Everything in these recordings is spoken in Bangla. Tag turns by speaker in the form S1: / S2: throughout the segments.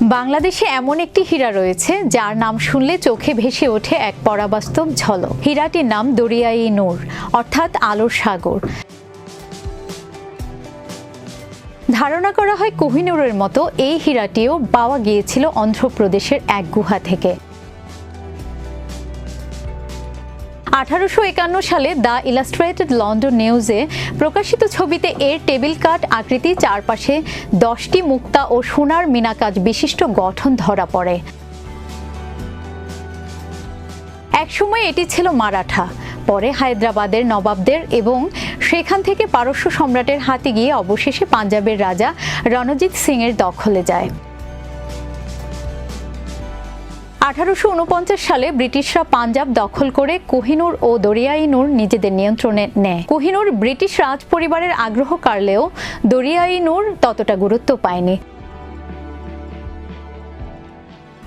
S1: বাংলাদেশে এমন একটি হীরা রয়েছে যার নাম শুনলে চোখে ভেসে ওঠে এক পরাবাস্তব ঝলক। হীরাটির নাম দরিয়া-ই-নূর, অর্থাৎ আলোর সাগর। ধারণা করা হয় কোহিনূরের মতো এই হীরাটিও পাওয়া গিয়েছিল অন্ধ্রপ্রদেশের এক গুহা থেকে। 1851 সালে দ্য ইলাস্ট্রেটেড লন্ডন নিউজে প্রকাশিত ছবিতে এর টেবিল কাট আকৃতি, চারপাশে 10টি মুক্তা ও সোনার মিনাকাজ বিশিষ্ট গঠন ধরা পড়ে। একসময় এটি ছিল মারাঠা, পরে হায়দ্রাবাদের নবাবদের এবং সেখান থেকে পারস্য সম্রাটের হাতে গিয়ে অবশেষে পাঞ্জাবের রাজা রণজিৎ সিং এর দখলে যায়। 1849 সালে ব্রিটিশরা পাঞ্জাব দখল করে কোহিনূর ও দরিয়া-ই-নূর নিজেদের নিয়ন্ত্রণে নেয়। কোহিনূর ব্রিটিশ রাজ পরিবারের আগ্রহ কাড়লেও দরিয়া-ই-নূর ততটা গুরুত্ব পায়নি।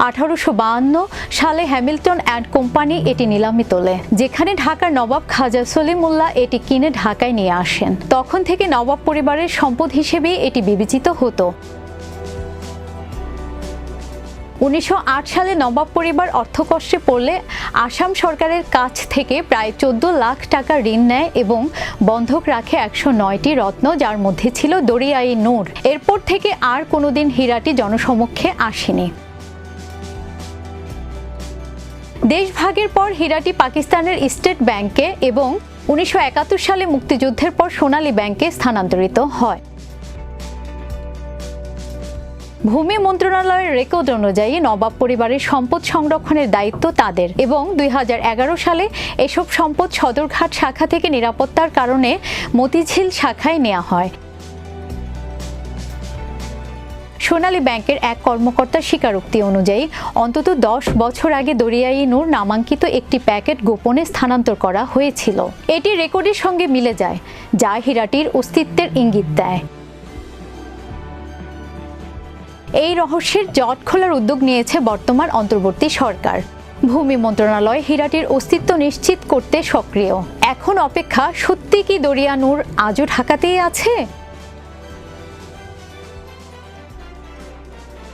S1: 1852 সালে হ্যামিল্টন অ্যান্ড কোম্পানি এটি নিলামে তোলে, যেখানে ঢাকার নবাব খাজা সলিমুল্লাহ এটি কিনে ঢাকায় নিয়ে আসেন। তখন থেকে নবাব পরিবারের সম্পদ হিসেবে এটি বিবেচিত হতো। 1908 সালে নবাব পরিবার অর্থকষ্টে পড়লে আসাম সরকারের কাছ থেকে প্রায় 14 লাখ টাকা ঋণ নেয় এবং বন্ধক রাখে 109টি রত্ন, যার মধ্যে ছিল দরিয়া-ই-নূর। এরপর থেকে আর কোনোদিন হীরাটি জনসমক্ষে আসেনি। দেশভাগের পর হীরাটি পাকিস্তানের স্টেট ব্যাংকে এবং 1971 সালে মুক্তিযুদ্ধের পর সোনালী ব্যাংকে স্থানান্তরিত হয়। ভূমি মন্ত্রণালয়ের রেকর্ড অনুযায়ী নবাব পরিবারের সম্পদ সংরক্ষণের দায়িত্ব তাদের এবং 2011 সালে এসব সম্পদ সদরঘাট শাখা থেকে নিরাপত্তার কারণে মতিঝিল শাখায় নেওয়া হয়। সোনালী ব্যাংকের এক কর্মকর্তার স্বীকারোক্তি অনুযায়ী অন্তত 10 বছর আগে দরিয়া-ই-নূর নামাঙ্কিত একটি প্যাকেট গোপনে স্থানান্তর করা হয়েছিল। এটি রেকর্ডের সঙ্গে মিলে যায়, যা হীরাটির অস্তিত্বের ইঙ্গিত দেয়। এই রহস্যের জট খোলার উদ্যোগ নিয়েছে বর্তমান অন্তর্বর্তী সরকার। ভূমি মন্ত্রণালয় হীরাটির অস্তিত্ব নিশ্চিত করতে সক্রিয়। এখন অপেক্ষা, সত্যি কি দরিয়া-নূর আজও ঢাকাতেই আছে?